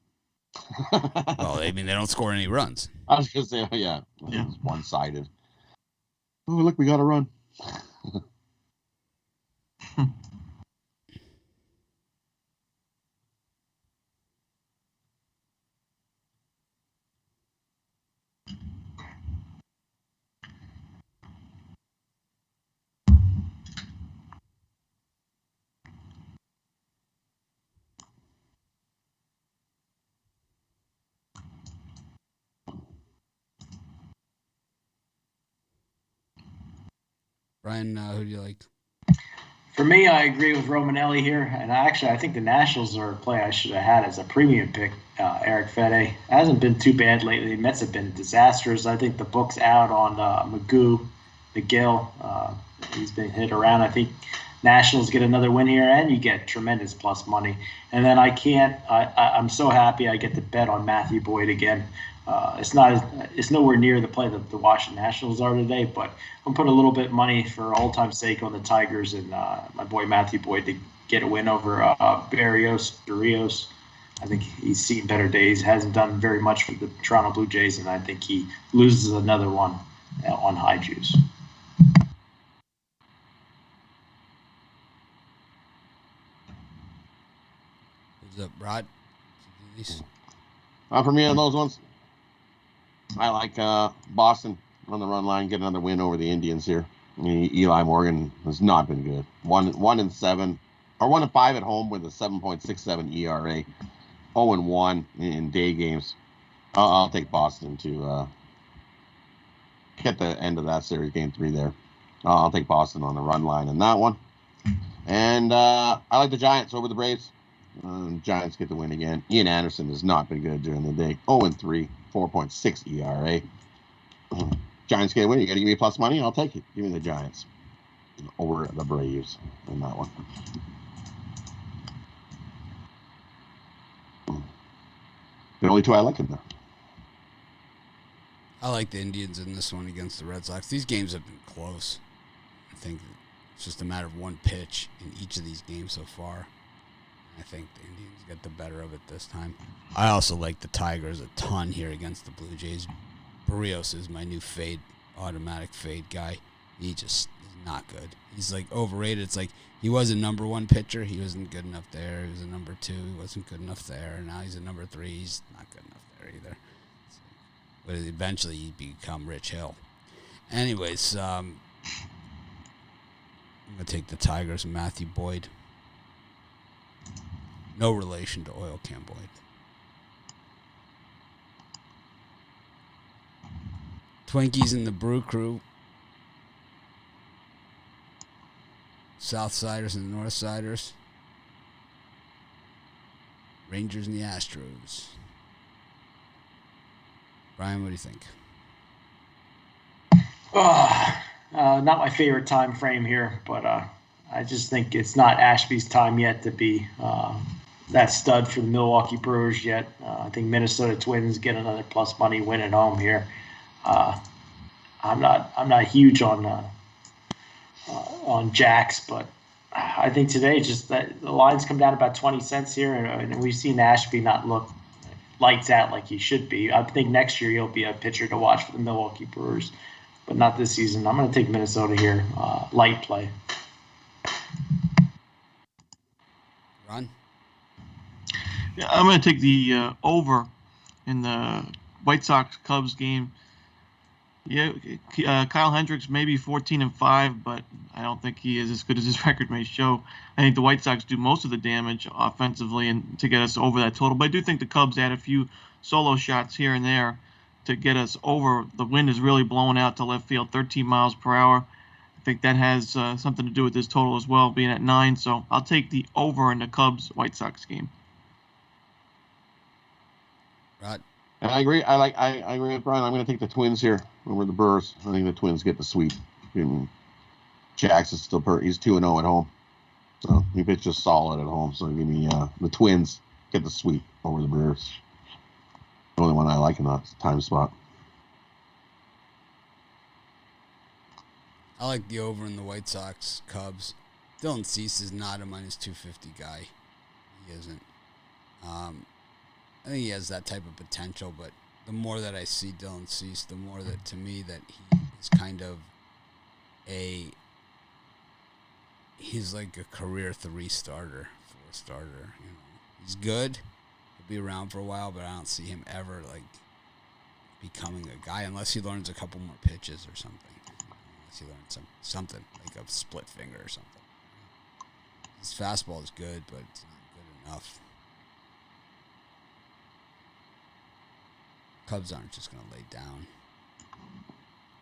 Well, I mean, they don't score any runs. I was going to say, yeah. It's one-sided. Oh, look, we got a run. Brian, who do you like? For me, I agree with Romanelli here, and I think the Nationals are a play I should have had as a premium pick. Eric Fedde hasn't been too bad lately. The Mets have been disastrous. I think the book's out on McGill. He's been hit around. I think Nationals get another win here, and you get tremendous plus money. And then I'm so happy I get to bet on Matthew Boyd again. It's nowhere near the play that the Washington Nationals are today, but I'm putting a little bit of money for old time's sake on the Tigers and my boy Matthew Boyd to get a win over Barrios. I think he's seen better days, hasn't done very much for the Toronto Blue Jays, and I think he loses another one on high juice. Who's up, Rod? For me on those ones, I like Boston on the run line, get another win over the Indians here. I mean, Eli Morgan has not been good. 1-7 or 1-5 at home with a 7.67 ERA. 0-1 in day games. I'll take Boston to get the end of that series, game 3 there. I'll take Boston on the run line in that one. And I like the Giants over the Braves. Giants get the win again. Ian Anderson has not been good during the day. 0-3, 4.6 ERA. Giants get a win. You got to give me plus money. I'll take it. Give me the Giants over the Braves in that one. The only 2 I like in there. I like the Indians in this one against the Red Sox. These games have been close. I think it's just a matter of one pitch in each of these games so far. I think the Indians get the better of it this time. I also like the Tigers a ton here against the Blue Jays. Barrios is my new automatic fade guy. He just is not good. He's like overrated. It's like he was a number 1 pitcher. He wasn't good enough there. He was a number 2. He wasn't good enough there. Now he's a number 3. He's not good enough there either. But eventually he'd become Rich Hill. Anyways, I'm going to take the Tigers and Matthew Boyd. No relation to Oil Can Boyd. Twinkies and the Brew Crew. Southsiders and the Northsiders. Rangers and the Astros. Brian, what do you think? Not my favorite time frame here, but I just think it's not Ashby's time yet to be that stud for the Milwaukee Brewers yet. I think Minnesota Twins get another plus money win at home here. I'm not huge on Jacks, but I think today just that the lines come down about 20 cents here, and we've seen Ashby not look lights out like he should be. I think next year he'll be a pitcher to watch for the Milwaukee Brewers, but not this season. I'm going to take Minnesota here, light play. Ron? Yeah, I'm going to take the over in the White Sox-Cubs game. Yeah, Kyle Hendricks may be 14-5, but I don't think he is as good as his record may show. I think the White Sox do most of the damage offensively and to get us over that total. But I do think the Cubs add a few solo shots here and there to get us over. The wind is really blowing out to left field, 13 miles per hour. I think that has something to do with this total as well, being at 9. So I'll take the over in the Cubs-White Sox game. Rod? And I agree. I agree with Brian. I'm going to take the Twins here over the Brewers. I think the Twins get the sweep. And Jax is still he's 2-0 at home, so he pitches solid at home. So give me the Twins get the sweep over the Brewers. The only one I like in that time spot. I like the over in the White Sox Cubs. Dylan Cease is not a minus 250 guy. He isn't. I think he has that type of potential, but the more that I see Dylan Cease, the more that to me that he is kind of he's like a career 4 starter. You know, he's good. He'll be around for a while, but I don't see him ever like becoming a guy unless he learns a couple more pitches or something. Unless he learns something like a split finger or something. His fastball is good, but it's not good enough. Cubs aren't just going to lay down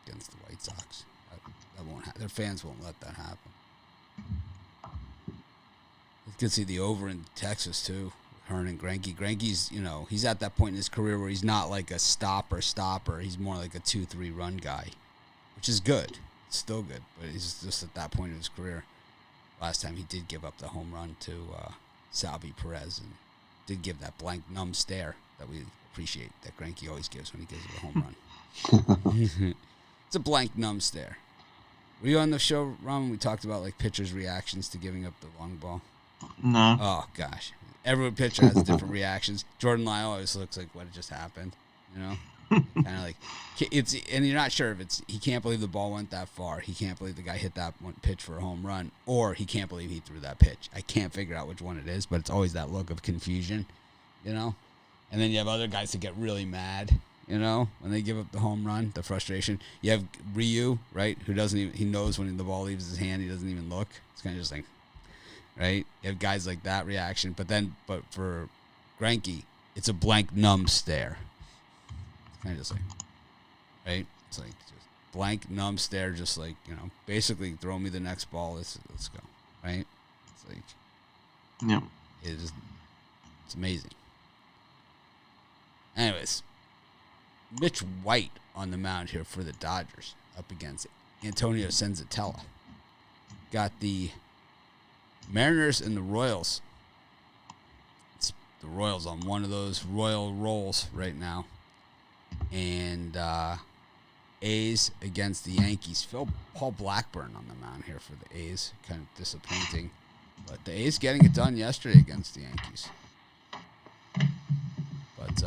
against the White Sox. That won't their fans won't let that happen. You can see the over in Texas too. Hearn and Greinke. Greinke's, he's at that point in his career where he's not like a stopper. He's more like a 2-3 run guy, which is good. It's still good, but he's just at that point in his career. Last time he did give up the home run to Salvi Perez and did give that blank, numb stare that we appreciate that Greinke always gives when he gives it a home run. It's a blank, numb stare. Were you on the show, Ron, when we talked about like pitchers' reactions to giving up the long ball? No. Oh gosh, every pitcher has different reactions. Jordan Lyle always looks like what just happened, kind of like and you're not sure if he can't believe the ball went that far. He can't believe the guy hit that one pitch for a home run, or he can't believe he threw that pitch. I can't figure out which one it is, but it's always that look of confusion, And then you have other guys that get really mad, when they give up the home run, the frustration. You have Ryu, right, who he knows when the ball leaves his hand, he doesn't even look. It's kind of just like, right? You have guys like that reaction. But for Greinke, it's a blank, numb stare. It's kind of just like, right? It's like just blank, numb stare, just like, basically throw me the next ball. Let's go, right? It's like, yeah, it's amazing. Anyways, Mitch White on the mound here for the Dodgers up against Antonio Senzatella. Got the Mariners and the Royals. It's the Royals on one of those royal rolls right now. And A's against the Yankees. Paul Blackburn on the mound here for the A's. Kind of disappointing. But the A's getting it done yesterday against the Yankees. But,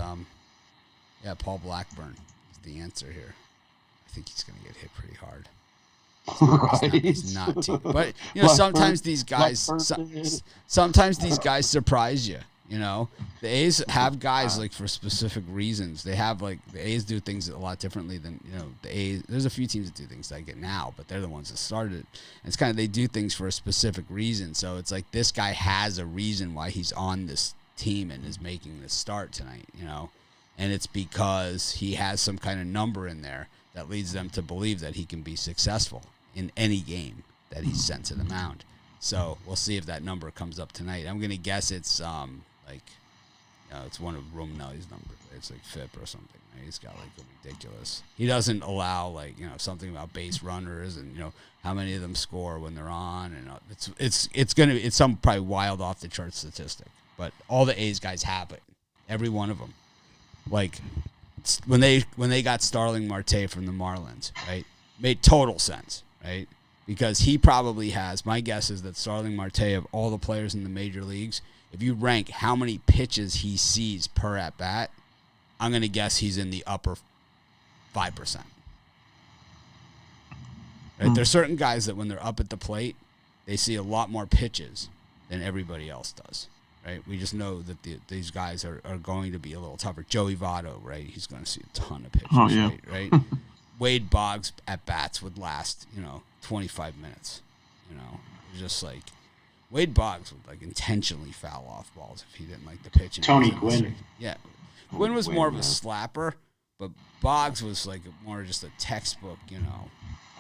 Paul Blackburn is the answer here. I think he's going to get hit pretty hard. He's not too. But, sometimes these guys surprise you. The A's have guys like for specific reasons. They have the A's do things a lot differently than the A's. There's a few teams that do things like it now, but they're the ones that started it. And it's kind of they do things for a specific reason. So it's like this guy has a reason why he's on this team and is making this start tonight. And it's because he has some kind of number in there that leads them to believe that he can be successful in any game that he's sent to the mound. So we'll see if that number comes up tonight. I'm going to guess it's It's one of Romanelli's numbers. It's like FIP or something. Right? He's got like a ridiculous. He doesn't allow like something about base runners and how many of them score when they're on, and it's some probably wild off the chart statistic. But all the A's guys have it, every one of them. Like when they got Starling Marte from the Marlins, right? Made total sense, right? Because he probably has. My guess is that Starling Marte, of all the players in the major leagues, if you rank how many pitches he sees per at bat, I'm going to guess he's in the upper 5%. Right? There's certain guys that when they're up at the plate, they see a lot more pitches than everybody else does. Right? We just know that these guys are going to be a little tougher. Joey Votto, right? He's going to see a ton of pitches. Oh, yeah. Right? Wade Boggs at bats would last, 25 minutes. It's just like Wade Boggs would like intentionally foul off balls if he didn't like the pitch. Tony Gwynn. Yeah. Gwynn was more of a slapper, but Boggs was like more just a textbook,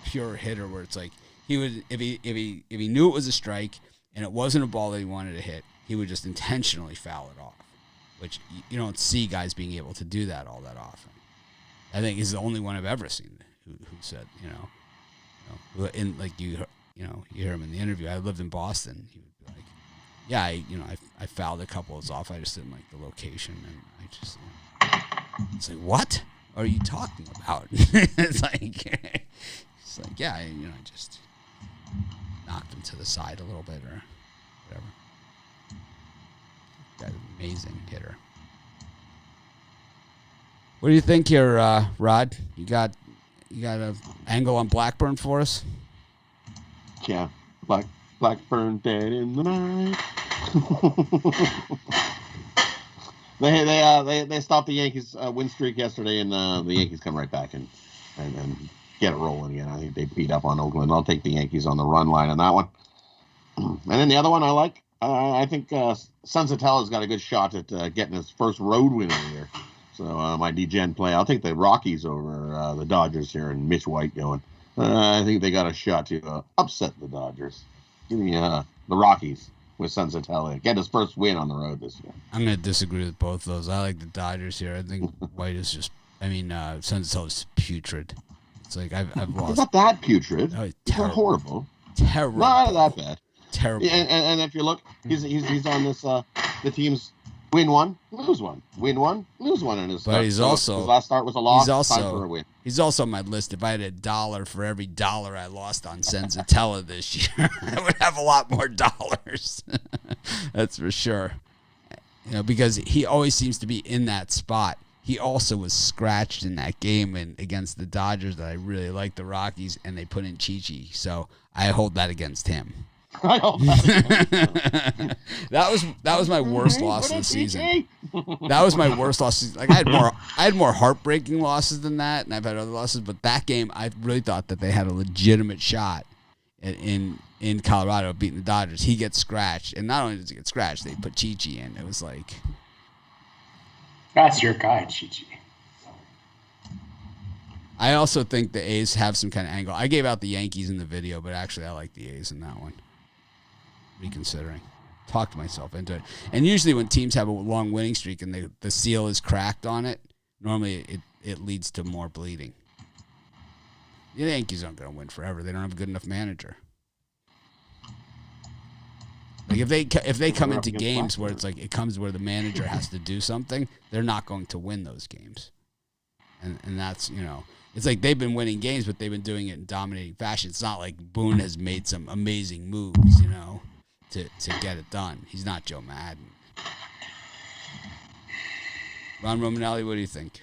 pure hitter where it's like he would if he knew it was a strike and it wasn't a ball that he wanted to hit, he would just intentionally foul it off, which you don't see guys being able to do that all that often. I think he's the only one I've ever seen who said, in like you hear him in the interview. I lived in Boston. He would be like, yeah, I fouled a couple of off. I just didn't like the location, and I just it's like, what are you talking about? it's like yeah, I just knocked him to the side a little bit or whatever. Guy's an amazing hitter. What do you think here, Rod? You got an angle on Blackburn for us? Yeah, Blackburn dead in the night. They stopped the Yankees win streak yesterday, and the Yankees come right back and get it rolling again. I think they beat up on Oakland. I'll take the Yankees on the run line on that one. And then the other one I like. I think Senzatella's got a good shot at getting his first road win of the year. So my DGen play, I'll take the Rockies over the Dodgers here and Mitch White going. I think they got a shot to upset the Dodgers. Give me the Rockies with Senzatella. Get his first win on the road this year. I'm going to disagree with both of those. I like the Dodgers here. I think White is just, Senzatella's putrid. It's like I've lost. It's not that putrid. Oh, it's not horrible. Terrible. Not that bad. Terrible. Yeah, and if you look, he's on this, the team's win one, lose one. Win one, lose one in his start. But he's also his last start was a loss. He's also time for a win. He's also on my list. If I had $1 for every dollar I lost on Senzatella this year, I would have a lot more dollars. That's for sure. Because he always seems to be in that spot. He also was scratched in that game against the Dodgers that I really like, the Rockies, and they put in Chi-Chi. So I hold that against him. That was my worst loss of the season. That was my worst loss. Like I had more heartbreaking losses than that, and I've had other losses. But that game, I really thought that they had a legitimate shot in Colorado beating the Dodgers. He gets scratched, and not only does he get scratched, they put Chi-Chi in. It was like, that's your guy, Chi-Chi. I also think the A's have some kind of angle. I gave out the Yankees in the video, but actually I like the A's in that one. Reconsidering. Talked myself into it. And usually when teams have a long winning streak and the seal is cracked on it, normally it leads to more bleeding. The Yankees aren't going to win forever. They don't have a good enough manager. Like if they come into games where it's like it comes where the manager has to do something, they're not going to win those games. And that's, it's like they've been winning games, but they've been doing it in dominating fashion. It's not like Boone has made some amazing moves, to get it done. He's not Joe Madden. Ron Romanelli, what do you think?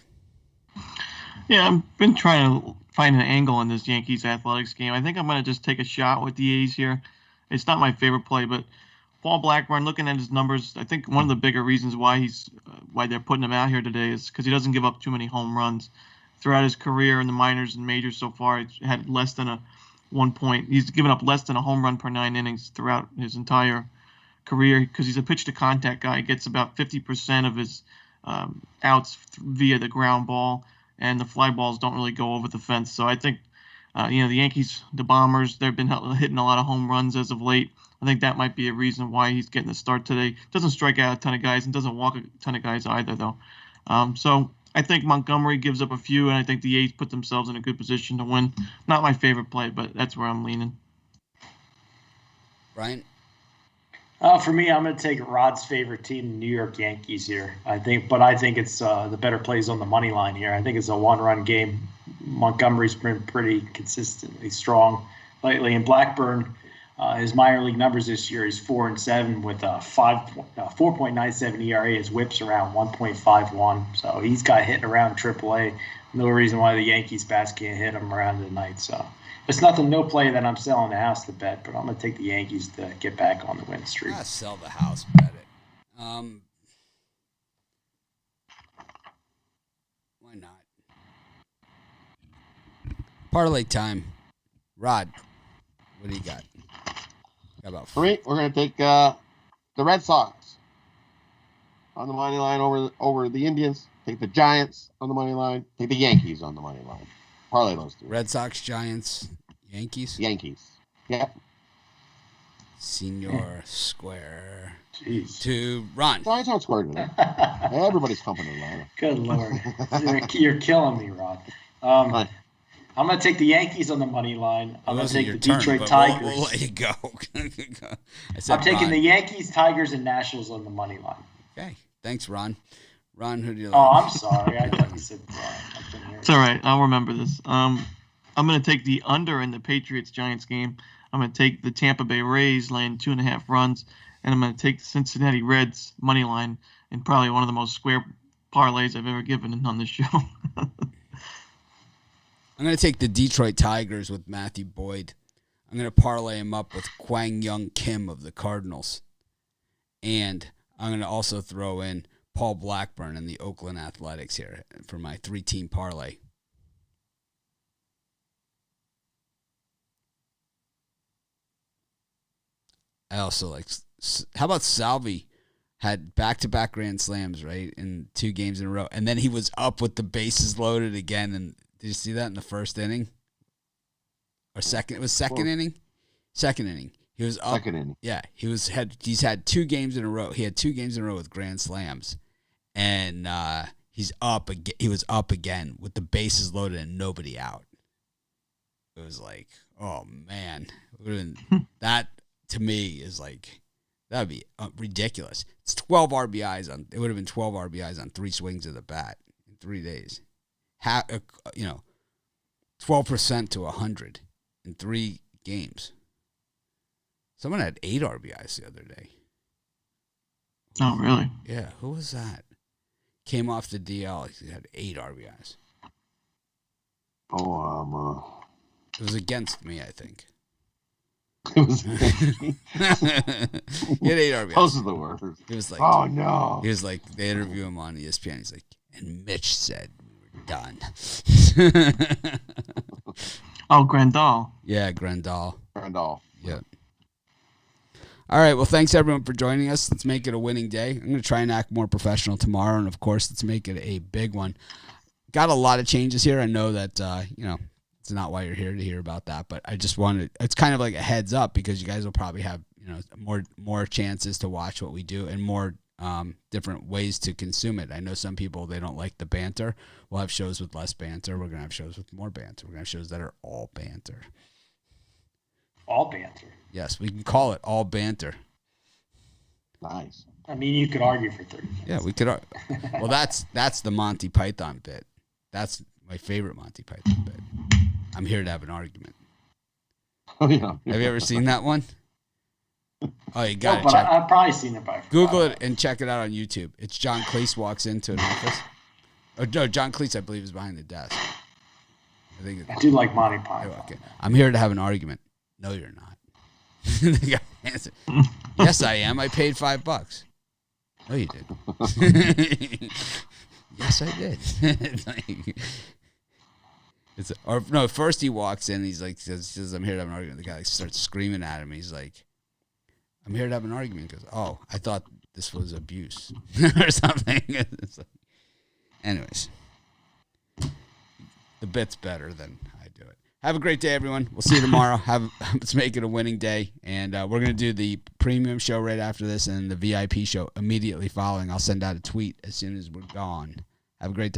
Yeah, I've been trying to find an angle in this Yankees athletics game. I think I'm going to just take a shot with the A's here. It's not my favorite play, but Paul Blackburn, looking at his numbers, I think one of the bigger reasons why why they're putting him out here today is because he doesn't give up too many home runs. Throughout his career in the minors and majors so far, he's had less than he's given up less than a home run per 9 innings throughout his entire career because he's a pitch-to-contact guy. He gets about 50% of his outs via the ground ball, and the fly balls don't really go over the fence. So I think, the Yankees, the Bombers, they've been hitting a lot of home runs as of late. I think that might be a reason why he's getting the start today. Doesn't strike out a ton of guys and doesn't walk a ton of guys either, though. So I think Montgomery gives up a few, and I think the A's put themselves in a good position to win. Not my favorite play, but that's where I'm leaning. Brian? For me, I'm going to take Rod's favorite team, the New York Yankees here. I think it's the better plays on the money line here. I think it's a one-run game. Montgomery's been pretty consistently strong lately, and Blackburn, his minor league numbers this year is 4-7 with a 4.97 ERA. His WHIP's around 1.51, so he's got hitting around AAA. No reason why the Yankees bats can't hit him around tonight. So it's no play that I'm selling the house to bet, but I'm going to take the Yankees to get back on the win streak. Sell the house, bet it. Why not? Parlay time. Rod, what do you got? How about For me, we're going to take the Red Sox on the money line over the Indians. Take the Giants on the money line. Take the Yankees on the money line. Parlay those two. Red Sox, Giants, Yankees? Yankees. Yep. Senior Square. Jeez. To Ron. Giants aren't squared today. Everybody's company, Atlanta. Good Lord. You're killing me, Rod. I'm going to take the Yankees on the money line. I'm going to take the Detroit Tigers. We'll let you go. I'm taking the Yankees, Tigers, and Nationals on the money line. Okay. Thanks, Ron. Ron, who do you like? Oh, I'm sorry. I thought you said Brian. It's all right. I'll remember this. I'm going to take the under in the Patriots-Giants game. I'm going to take the Tampa Bay Rays laying 2.5 runs, and I'm going to take the Cincinnati Reds money line in probably one of the most square parlays I've ever given on this show. I'm going to take the Detroit Tigers with Matthew Boyd. I'm going to parlay him up with Kwang Young Kim of the Cardinals. And I'm going to also throw in Paul Blackburn and the Oakland Athletics here for my 3-team parlay. I also like, how about Salvi had back-to-back grand slams, right, in 2 games in a row. And then he was up with the bases loaded again. And did you see that in the first inning? Or second? It was second inning? Second inning. He was up. Second inning. Yeah, he's had 2 games in a row. He had 2 games in a row with grand slams. And he's up again. He was up again with the bases loaded and nobody out. It was like, oh, man. That, to me, is like, that would be ridiculous. It's 12 RBIs on. It would have been 12 RBIs on 3 swings of the bat in 3 days. 12% to 100 in 3 games. Someone had 8 RBIs the other day. Oh, really? Yeah, who was that? Came off the DL. He had 8 RBIs. It was against me, I think. It was. He had 8 RBIs. Those are the worst. He was like, oh no. He was like, they interview him on ESPN. He's like, and Mitch said we were done. Oh, Grandal. Yeah, Grandal. Yeah. All right. Well, thanks everyone for joining us. Let's make it a winning day. I'm going to try and act more professional tomorrow, and of course, let's make it a big one. Got a lot of changes here. I know that it's not why you're here to hear about that, but I just wanted. It's kind of like a heads up because you guys will probably have more chances to watch what we do and more different ways to consume it. I know some people, they don't like the banter. We'll have shows with less banter. We're going to have shows with more banter. We're going to have shows that are all banter. All banter. Yes, we can call it all banter. Nice. I mean, you could argue for 30 minutes. Yeah, we could. Well, that's the Monty Python bit. That's my favorite Monty Python bit. I'm here to have an argument. Oh, yeah. Have you ever seen that one? Oh, you got No, to but check. I've probably seen it by Google it and check it out on YouTube. It's John Cleese walks into an office. Oh, no, John Cleese, I believe, is behind the desk. I do like Monty Python. Okay. I'm here to have an argument. No, you're not. The guy answered, yes, I am. I paid $5. No, you did. Yes, I did. First he walks in. He's like, says, I'm here to have an argument. The guy starts screaming at him. He's like, I'm here to have an argument. He goes, oh, I thought this was abuse or something. Anyways, the bit's better than I do it. Have a great day, everyone. We'll see you tomorrow. Let's make it a winning day. And we're going to do the premium show right after this and the VIP show immediately following. I'll send out a tweet as soon as we're gone. Have a great day.